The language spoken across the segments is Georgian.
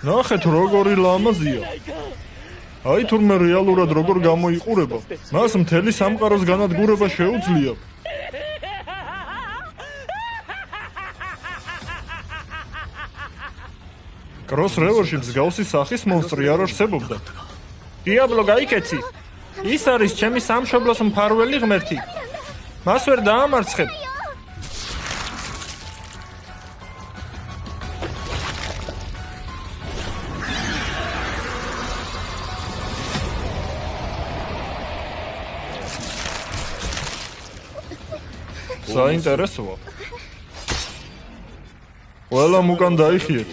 ნახეთ როგორი ლამაზია. აი თურმე რეალურად როგორ გამოიყურება, მას მთელი სამყაროს განადგურება შეუძლია. კროს რევერში მსგავსი სახის მონსტრი არ არსებობდა. დიაბლო გაიქეცი. ის არის ჩემი სამშობლოს მფარველი ღმერთი. მას ვერ დაამარცხებ. საინტერესოა. ყველა უკან დაიხიეთ.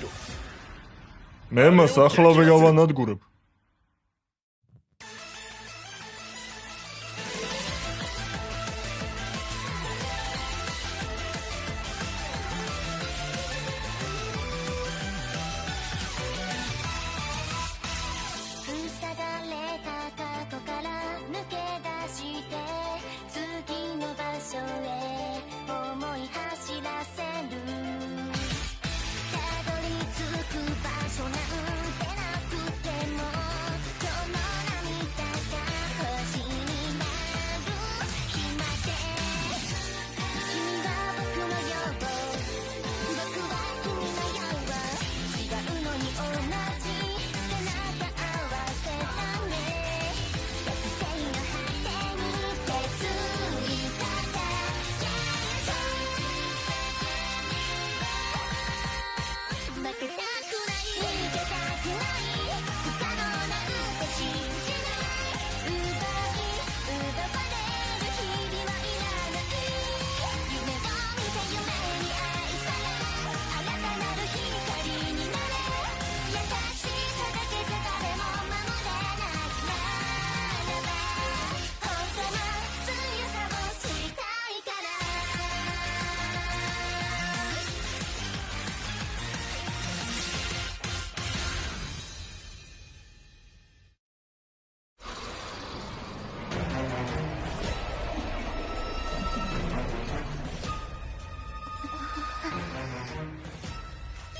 მე მას ახლავე გავანადგურებ.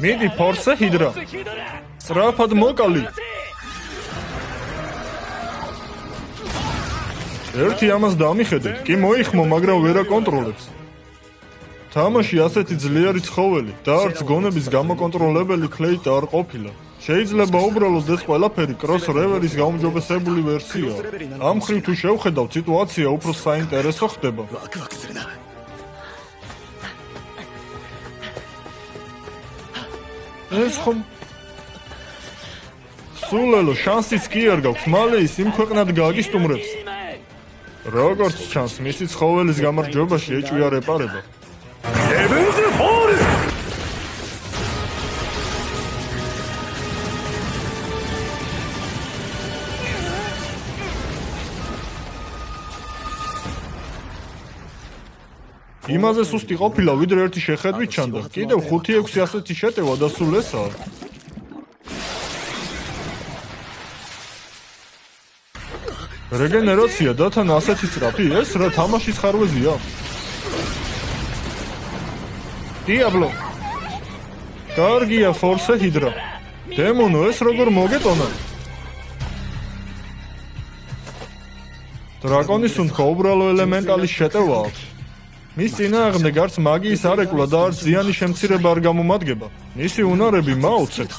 მიდი ფორსე ჰიდრა. სწრაფად მოკალი. ერთი ამას დამიხედეთ, კი მოიხმო, მაგრამ ვერ აკონტროლებს. თამაში ასეთი ძლიერი ცხოველი და არც გონების გამოკონტროლებელი ქლეიტა არ ყოფილა. შეიძლება უბრალოდ ეს ყველაფერი კროს რევერის გაუმჯობესებული ვერსიაა. ამ ხრივ თუ შევხედავთ, სიტუაცია უფრო საინტერესო ხდება. ეს ხომ სულელო შანსიც კი არ გაქვს, მალე ის იმ ქვეყნად გაგისტუმრებს. როგორც ჩანს, მისი ცხოველის გამარჯვებაში ეჭვი არ ეპარება. იმაზე სუსტი ყოფილა, ვიდრე ერთი შეხედვით ჩანდა. კიდევ 5-6 ასეთი შეტევა და სულ ესაა. რეგენერაცია და თან ასეთი სწრაფი, ეს რა თამაშის ხარვეზია? დიაბლო. კარგია ფორსე ჰიდრა. დემონო, ეს როგორ მოგეწონა? დრაკონის უნდკა უბრალო ელემენტალის შეტევა აქვს. მის წინააღმდეგ არც მაგიის არეკვლა და არც ზიანი შემცირება არ გამომადგება. მისი უნარები მაუცებს.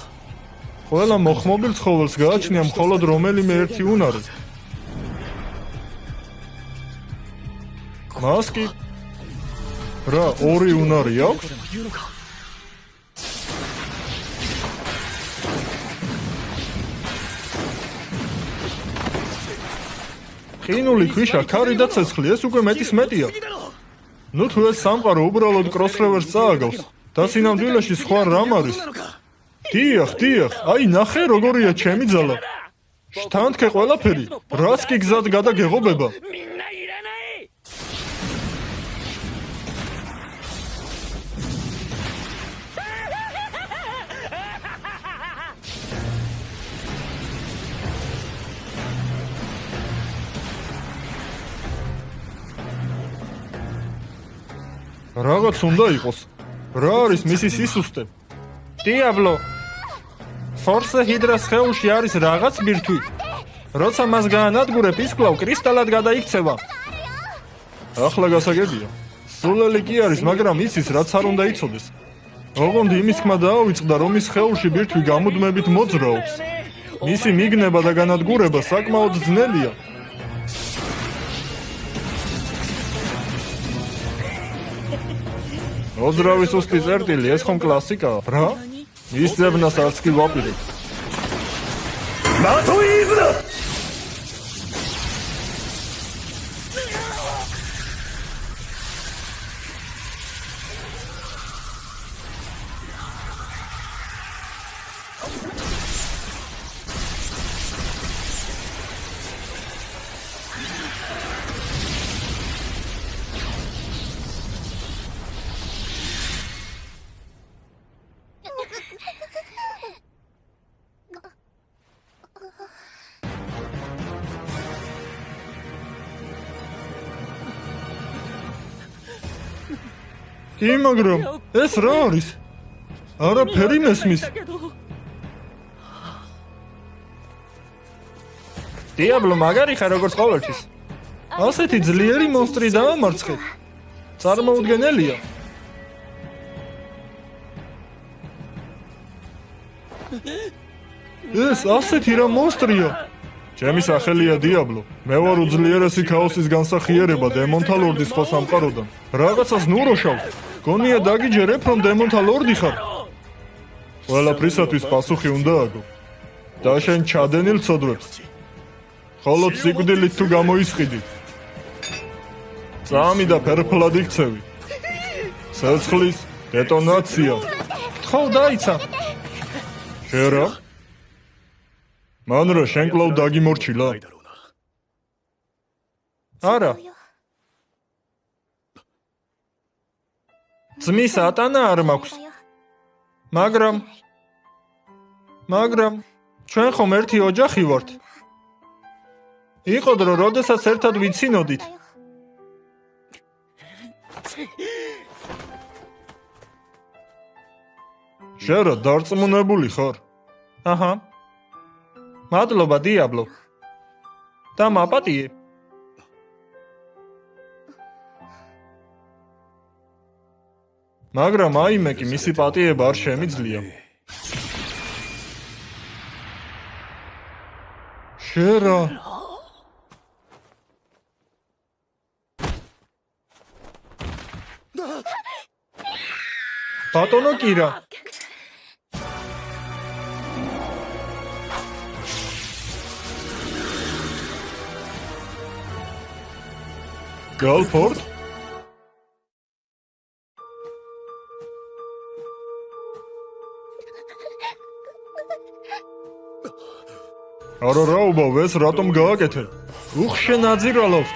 ყველა მოხმობილ ცხოველს გააჩნია მხოლოდ რომელიმე ერთი უნარი. მას კი რა ორი უნარი აქვს? ყინული ქვიშა, ქარი და ცეცხლი, ეს უკვე მეტის მეტია. ნუ თუ ეს სამყარო უბრალოდ კროს რევერს წააგავს და სინამდვილეში სხვა რამ არის? დიახ, აი ნახე როგორია ჩემი ძალა. შთანთქე ყველაფერი, რაც კი გზად გადაგეღობება. რაღაც უნდა იყოს. რა არის მისი სისუსტე? დიაბლო. ფორსე ჰიდრას ხეულში არის რაღაც ბირთვი. როცა მას გაანადგურებ, ის კვლავ კრისტალად გადაიქცევა. ახლა გასაგებია. სულელი კი არის, მაგრამ იცის, რაც არ უნდა იცოდეს. ოღონდ იმის თქმა დაავიწყდა, რომ ის ხეულში ბირთვი გამუდმებით მოძრაობს. მისი მიგნება და განადგურება საკმაოდ ძნელია. მოძრავი სუსტი წერტილი, ეს ხომ კლასიკაა, რა? ის ძებნას არც კი ვაპირებ. მათუიზა! კი, მაგრამ ეს რა არის? არაფერი მესმის. დიაბლო, მაგარი ხარ როგორც ყოველთვის. ასეთი ძლიერი მონსტრი დაამარცხე. წარმოუდგენელია. ეს ასეთი რა მონსტრია? ჩემი სახელია დიაბლო. მე ვარ უძლიერესი ქაოსის განსახიერება დემონთა ლორდის ხო სამყაროდან. რაღაცას ნუროშავ. გონია დაგიჯერებ, რომ დემონთა ლორდი ხარ. ყველაფრისათვის პასუხი უნდა აგო. და შენ ჩადენილ ცოდვებს. ხოლო სიკვდილით თუ გამოისყიდი. წამი და ფერფლად იქცევი. ცეცხლის დეტონაცია. ხო, დაიცა. შერა? მან რა შენ კვლავ დაგიმორჩილა? არა. ძმის ატანა არ მაქვს. მაგრამ ჩვენ ხომ ერთი ოჯახი ვართ. იყო დრო, როდესაც ერთად ვიცინოდით. შერა დარწმუნებული ხარ? აჰა. მადლობა დიაბლო. და მაპატიე. მაგრამ აიმე კი მისი პატიება არ შემიძლია. შერა. ბატონო კირა. გალფორდ? არა რაუბავ, ეს რატომ გააკეთე? უხშენ აძირალავ.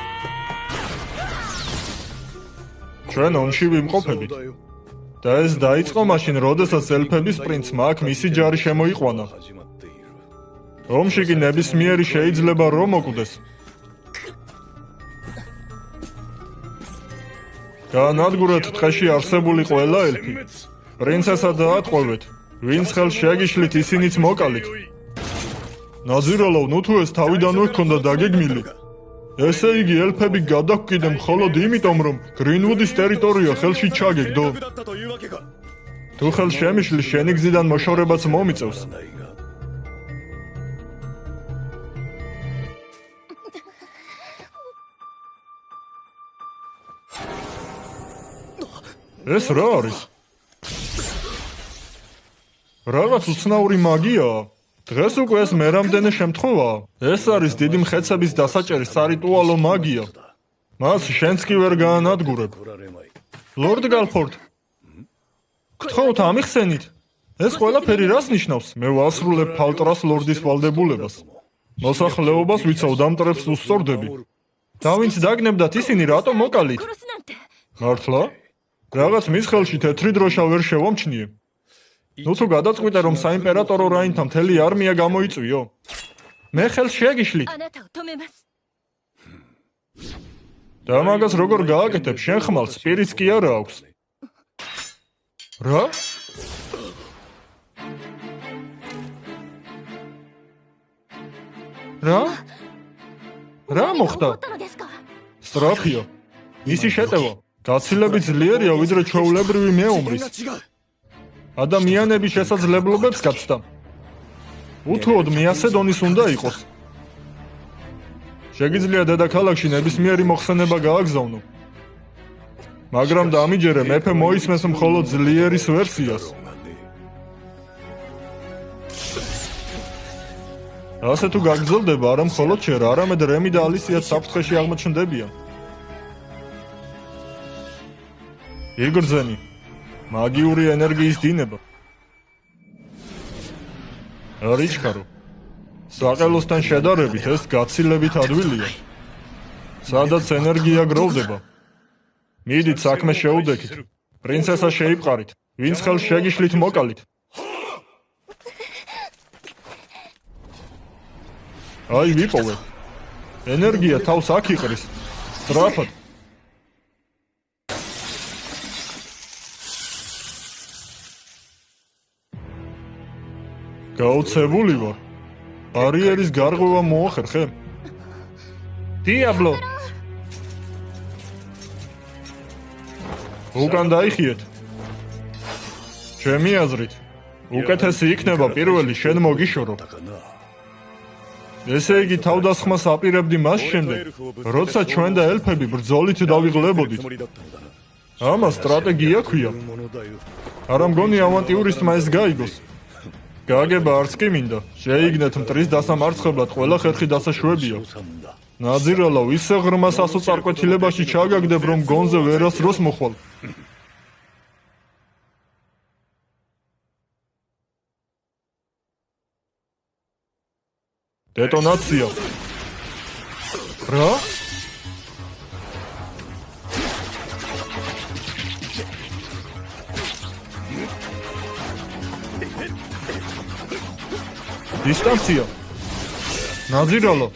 ჩვენ ომში ვიმყოფებით. და ეს დაიწყო მაშინ, როდესაც ელფების პრინცმა აქ მისი ჯარი შემოიყვანა. ომში კი ნებისმიერი შეიძლება რომ მოკვდეს. გაანადგურეთ ტყეში არსებული ყველა ელფი. პრინცესა დაატყვევეთ. ვინც ხელს შეგიშლით, ისინიც მოკალით. ნაძირალავ, ნუ თუ ეს თავიდანვე ჰქონდა დაგეგმილი. ესე იგი ელფები გადაგვკიდენ მხოლოდ იმიტომ, რომ გრინვუდის ტერიტორია ხელში ჩაგეგდო. თუ ხელს შემიშლის, შენი გზიდან მოშორებაც მომიწევს. ეს რა არის? რაღაც უცნაური მაგიაა. დღეს უკვე ეს მერამდენე შემთხვევაა. ეს არის დიდი მხეცების დასაჭერის სარიტუალო მაგია. მას შენც კი ვერ გაანადგურებ. ლორდ გალფორდ. გთხოვთ ამიხსენით. ეს ყველაფერი რას ნიშნავს? მე ვასრულებ ფალტრას ლორდის ვალდებულებას. მოსახლეობას ვიცავ დამტრებს უსწორდები. და ვინც დაგნებდათ ისინი რატომ მოკალით? მართლა? რაღაც მის ხელში თეთრი დროშა ვერ შევამჩნიე. ნუ თუ გადაწყვიტე, რომ საიმპერატორო რაინთა მთელი არმია გამოიწვიო. მე ხელს შეგიშლით. და მაგას როგორ გააკეთებ? შენ ხმალს პირიც კი არა აქვს. რა? რა მოხდა? სწრაფია. მისი შეტევა გაცილებით ძლიერია ვიდრე ჩვეულებრივი მეომრის. ადამიანების შესაძლებლობებს გაცდა. უთუოდ მეასე დონის უნდა იყოს. შეგიძლია დედაქალაქში ნებისმიერი მოხსენება გააგზავნო. მაგრამ დამიჯერე მეფე მოისმეს მხოლოდ ძლიერის ვერსიას. ასე თუ გაგრძელდება, არა მხოლოდ შენ, არამედ რემი და ალისიაც საფრთხეში აღმოჩნდებიან. იგრძენი მაგიური ენერგიის დინება. არ იჩქარო. საყელოსთან შედარებით ეს გაცილებით ადვილია. სადაც ენერგია გროვდება. მიდით საქმე შეუდექით. პრინცესა შეიპყარით. ვინც ხელს შეგიშლით მოკალით. აი ვიპოვე. ენერგია თავს აქ იყრის. სწრაფად. გაუცებული ვარ. ბარიერის გარღვევა მოახერხე? დიაბლო. უკან დაიხიეთ. ჩემი აზრით, უკეთესი იქნება პირველი შენ მოგიშორო. ესე იგი თავდასხმას აპირებდი მას შემდეგ, როცა ჩვენ და ელფები ბრძოლით დავიღლებოდით. ამას სტრატეგია ქვია. არა მგონი ავანტიურისტმა ეს გაიგოს. გაგება არც კი მინდა. შეიგნეთ მტრის დასამარცხებლად ყველა ხერხი დასაშვებია. ნაძირალავ ისე ღრმა სასოწარკვეთილებაში ჩაგაგდებ, რომ გონზე ვერასდროს მოხვალ. დეტონაცია. რა? დისტანცია. ნაძირალო,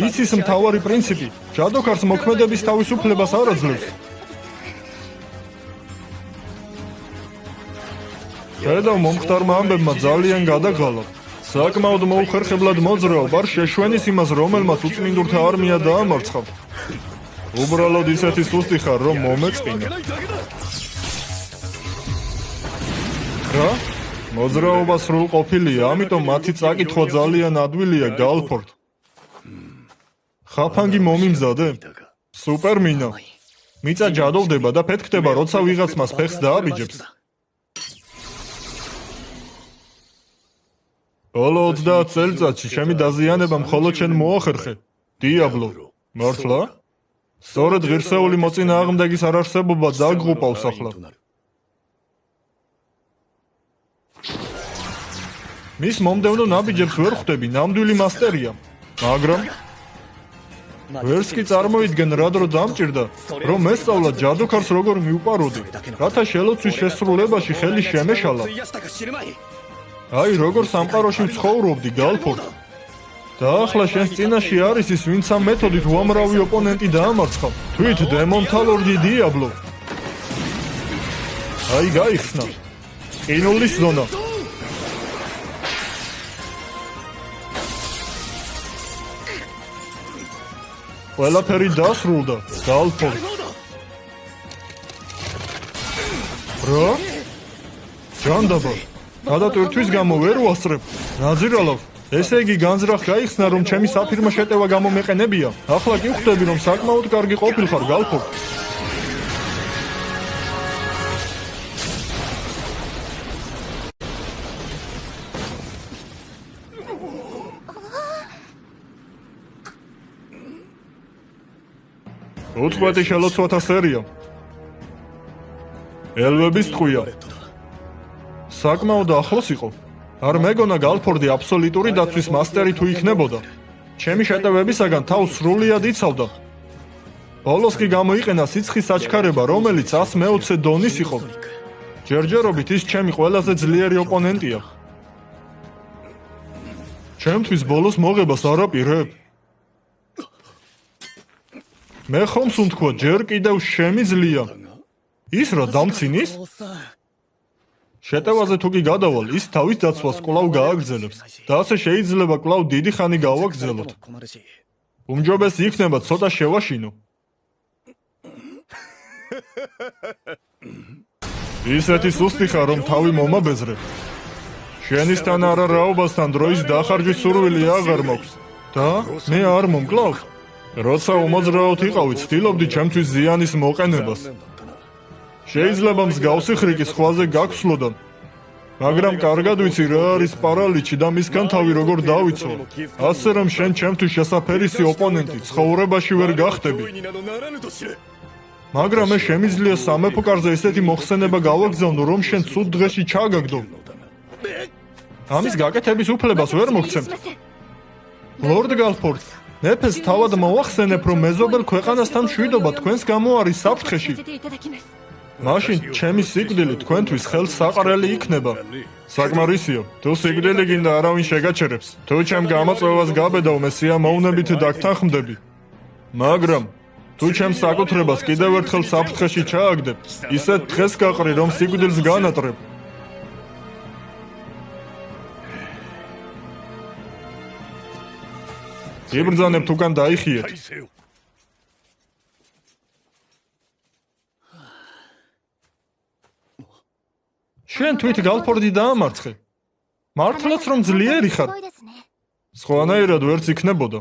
იცის მთავარი პრინციპი, ჯადოქარს მოქმედების თავისუფლებას არ აძლევს. ხედავ მომხდარმა ამბებმა ძალიან გადაგალა. საკმაოდ მოუხერხებლად მოძრაობ, არ შეშვენის იმას, რომელმაც უწმინდურთა არმია დაამარცხა. უბრალოდ ისეთი სუსტი ხარ, რომ მომეწყინა. რა? მოძრაობა სრულყოფილია, ამიტომ მათი წაკითხვა ძალიან ადვილია, გალფორდ. ხაფანგი მომიმზადე? სუპერ მინა. მიწა ჯადოვდება და ფეთქდება, როცა ვიღაც მას ფეხს დააბიჯებს. ბოლო 30 წელიწადში ჩემი დაზიანება მხოლოდ შენ მოახერხე. დიაბლო. მართლა? სწორედ ღირსეული მოწინააღმდეგის არარსებობა დაგღუპავს ახლა. მის მომდევნო ნაბიჯებს ვერ ხვდები, ნამდვილი მასტერია. მაგრამ ვერც კი წარმოვიდგენ რა დრო დამჭირდა, რომ ესწავლა ჯადოქარს როგორ მიუპაროდი, რათა შელოცვის შესრულებაში ხელი შემეშალა. აი როგორ სამყაროში ვცხოვრობდი, გალფორდ. და ახლა შენს წინაშე არის ის, ვინც ამ მეთოდით უამრავი ოპონენტი დაამარცხა. თვით დემონთა ლორდი დიაბლო. აი გაიხსნა. ყინულის ზონა. ყველაფერი დასრულდა, გალფორდ. რა? ჯანდაბა. გადატვირთვის გამო ვერ უასწრებ. ნაძირალავ, ესე იგი განზრახ გაიხსნა, რომ ჩემი საფირმა შეტევა გამომეყენებია. ახლა კი ხვდები, რომ საკმაოდ კარგი ყოფილხარ, გალფორდ. უწყვეტი შელოცვათა სერია. ელვების ტყვია. საკმაოდ ახლოს იყო. არ მეგონა გალფორდი აბსოლუტური დაცვის მასტერი თუ იქნებოდა. ჩემი შეტევებისაგან თავს სრულიად იცავდა. ბოლოს კი გამოიყენა სიცხის საჩქარება, რომელიც 120 დონის იყო. ჯერჯერობით ის ჩემი ყველაზე ძლიერი ოპონენტია. ჩემთვის ბოლოს მოღებას არ აპირებ. მე ხომს უთქვა, ჯერ კიდევ შემიძლია. ის რა დამცინის? შეტევაზე თუ კი გადავალ, ის თავის დაცვას კვლავ გააგრძელებს და ასე შეიძლება კვლავ დიდი ხანი გავაგრძელოთ. უმჯობესი იქნება ცოტა შევაშინო. ისეთი სუსტი ხარ, რომ თავი მომაბეზრებ. შენისთან არა რაობასთან დროის დახარჯვის სურვილი აღარ მაქვს. და მე არ მომკლავ. როცა უმოძრაოდ იყავი, ცდილობდი ჩემთვის ზიანის მოყენებას. შეიძლება მსგავსი ხრიკი სხვაზე გაგცვლოდა. მაგრამ კარგად ვიცი რა არის პარალიჩი და მისგან თავი როგორ დავიცვალ. ასე რომ შენ ჩემთვის შესაფერისი ოპონენტი ცხოვრებაში ვერ გახდები. მაგრამ მე შემიძლია სამეფო კარზე ესეთი მოხსენება გავაგზავნო, რომ შენ ცუდ დღეში ჩაგაგდო. ამის გაკეთების უფლებას ვერ მოგცემთ. ლორდ გალფორდ, მეფეს თავად მოვახსენებ, რომ მეზობელ ქვეყანასთან მშვიდობა თქვენს გამო არის საფრთხეში. მაშინ ჩემი სიკვდილი თქვენთვის ხელსაყრელი იქნება. საკმარისია, თუ სიკვდილი გინდა არავინ შეგაჩერებს. თუ ჩემ გამოწვევას გაბედავ, მე სიამოვნებით დაგთანხმდები. მაგრამ თუ ჩემს საკუთრებას კიდევ ერთხელ საფრთხეში ჩააგდებ, ისეთ დღეს გაყრი, რომ სიკვდილს განატრებ. იბრძანებთ უკან დაიხიეთ. შენ თვით გალფორდი დაამარცხე. მართლაც რომ ძლიერი ხარ. სხვანაირად ვერც იქნებოდა.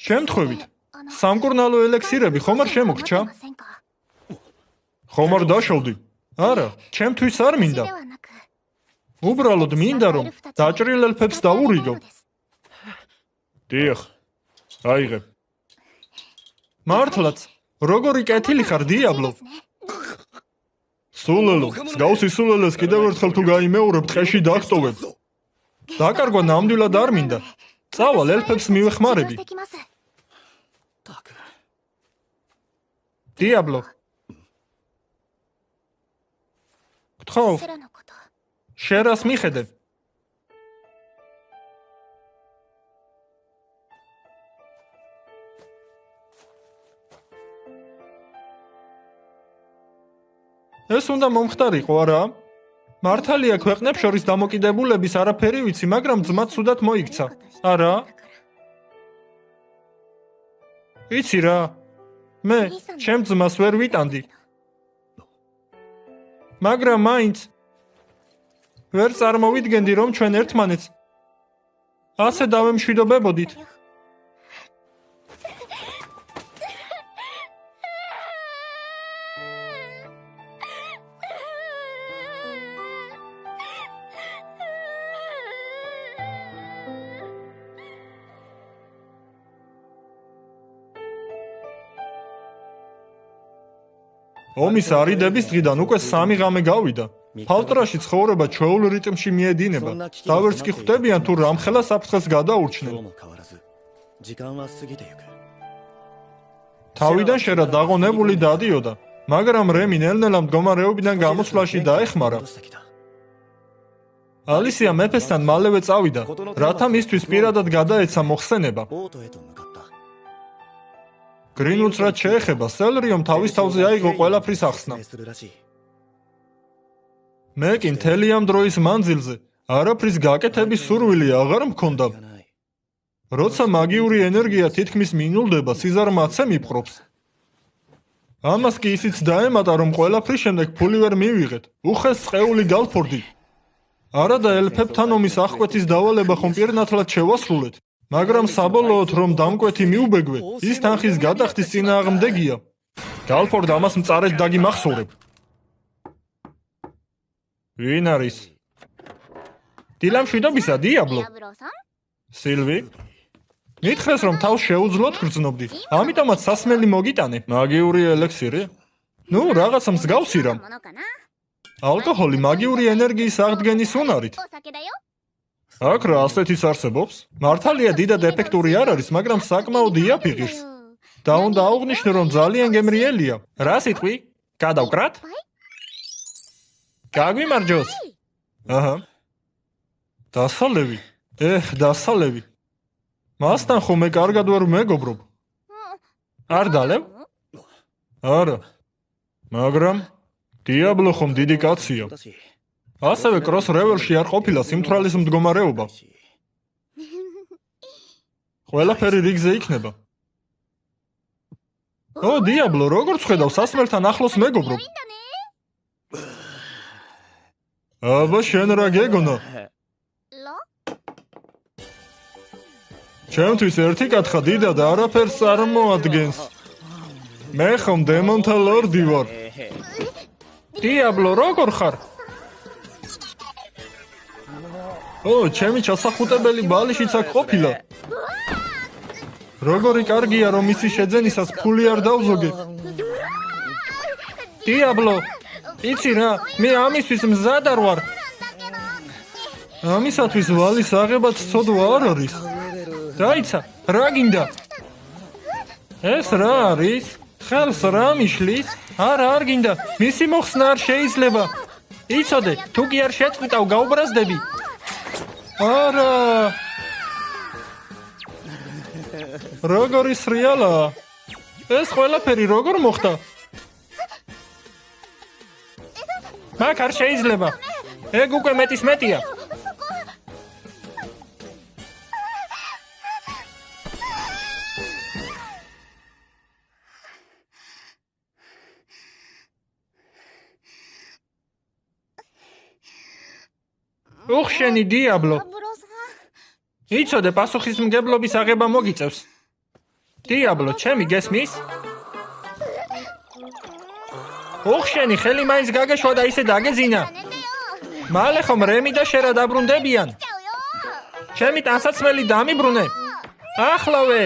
შემთხვევით, სამკურნალო ელექსირები ხომ არ შემოგრჩა? ხომ არ დაშოვდი? არა, ჩემთვის არ მინდა. უბრალოდ მინდა რომ დაჭრილ ელფებს დავურიგო. დიახ, აიღებ. მართლაც, როგორი კეთილი ხარ, დიაბლო. სულელო, მსგავსი სულელეს კიდევ ერთხელ თუ გაიმეორებ, ტყეში დაგტოვებ. დაკარგვა ნამდვილად არ მინდა. წავალ, ელფებს მივეხმარები. დიაბლო. გთხოვ, შერას მიხედე. ეს უნდა მომხდარიყო, არა? მართალია ქვეყნებს შორის დამოკიდებულების არაფერი ვიცი, მაგრამ ძმა ცუდად მოიქცა. არა? იცი რა? მე ჩემ ძმას ვერ ვიტანდი. მაგრამ მაინც ვერ წარმოვიდგენდი, რომ ჩვენ ერთმანეთს ასე დავემშვიდობებოდით. ომის არიდების დღიდან უკვე 3 ღამე გავიდა. ფალტრაში ცხოვრება ჩვეულ რიტმში მიედინება. და ვერც კი ხვდებიან თუ რამხელა საფრთხეს გადაურჩნენ. თავიდან შერა დაღონებული დადიოდა, მაგრამ რემი ნელ-ნელა მდგომარეობიდან გამოსვლაში დაეხმარა. ალისია მეფესთან მალევე წავიდა, რათა მისთვის პირადად გადაეცა მოხსენება. გრინვუდს რაც შეეხება, სელრიომ თავის თავზე აიღო ყველაფრის ახსნა. მე კი მთელი ამ დროის მანძილზე არაფრის გაკეთების სურვილი აღარ მქონდა. როცა მაგიური ენერგია თითქმის მინულდება, სიზარმაცე მიპყრობს. ამას კი ისიც დაემატა, რომ ყველაფრის შემდეგ ფული ვერ მივიღეთ. უხეს წეული გალფორდი. არა და ელფებთან ომის აღკვეთის დავალება ხომ პირნათლად შევასრულეთ. მაგრამ საბოლოოდ რომ დამკვეთი მიუბეგვე, ის თანხის გადახდის წინააღმდეგია. გალფორდ ამას მწარედ დაგიმახსოვრებ. ვინ არის? დილა მშვიდობისა, დიაბლო. სილვი? მითხრეს რომ თავს შეუძლოდ გრძნობდი, ამიტომაც სასმელი მოგიტანე. მაგიური ელექსირი? ნუ, რაღაცა მსგავსი რამ. ალკოჰოლი მაგიური ენერგიის აღდგენის უნარით. აქ რა ასეთის არსებობს? მართალია დიდად ეფექტური არ არის, მაგრამ საკმაოდ იაფიღირს. და უნდა აუღნიშნო, რომ ძალიან გემრიელია. რა სიტყვი? გადავკრათ? გაგვიმარჯოს? აჰა. დასალევი? დასალევი. მასთან ხომ მე კარგად ვერ მეგობრობ. არ დალევ? არა. მაგრამ დიაბლო ხომ დიდი კაცია. ასევე კროს რეველში არ ყოფილა სიმთვრალის მდგომარეობა. ყველაფერი რიგზე იქნება. ო, დიაბლო, როგორ ხედავ სასმელთან ახლოს მეგობრო? აბა, შენ რა გეგონა? ჩემთვის ერთი კათხა დიდა და არაფერს წარმოადგენს. მე ხომ დემონთა ლორდი ვარ. დიაბლო, როგორ ხარ? ო, ჩემი ჩასახუტებელი ბალიშიც აქ ყოფილა. როგორი კარგია, რომ ისი შეძენისას ფული არ დავზოგე. დიაბლო, იცი რა, მე ამისთვის მზად არ ვარ. ამისათვის ვალის აღებაც ცოდვა არ არის. დაიცა, რა გინდა? ეს რა არის? ხელს რა მიშლის? არა, არ გინდა. მისი მოხსნა არ შეიძლება. იცოდე, თუ კი არ შეწყვიტავ, გაუბრაზდები. არა. როგორი სრიალაა? ეს ყველაფერი როგორ მოხდა? მაგ არ შეიძლება. ეგ უკვე მეტის მეტია. უხშენი დიაბლო. იცოდე, პასუხისმგებლობის აღება მოგიწევს. დიაბლო, ჩემი გესმის? უხშენი, ხელი მაინც გაგეშვა და ისე დაგეძინა. მალე ხომ რემი და შერა დაბრუნდებიან. ჩემი ტანსაცმელი დამიბრუნე. ახლავე.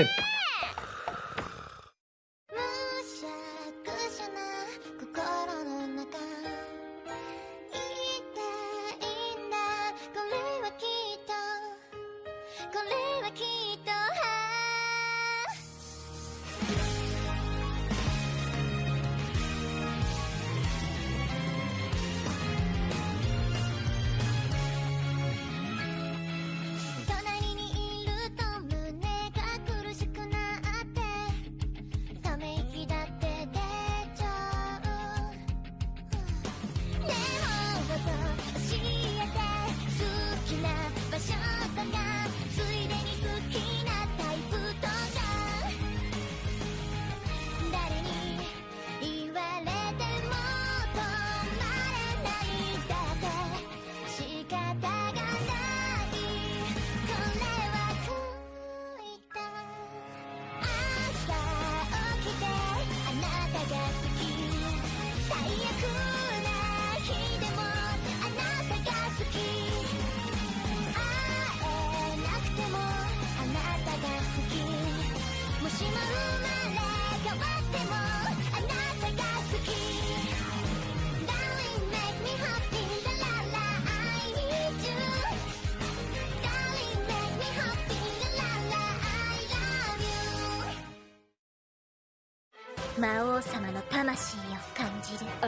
魔王様の魂を感じる。あ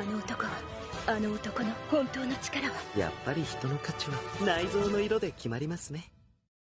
の男の本当の力は。やっぱり人の価値は内臓の色で決まりますね。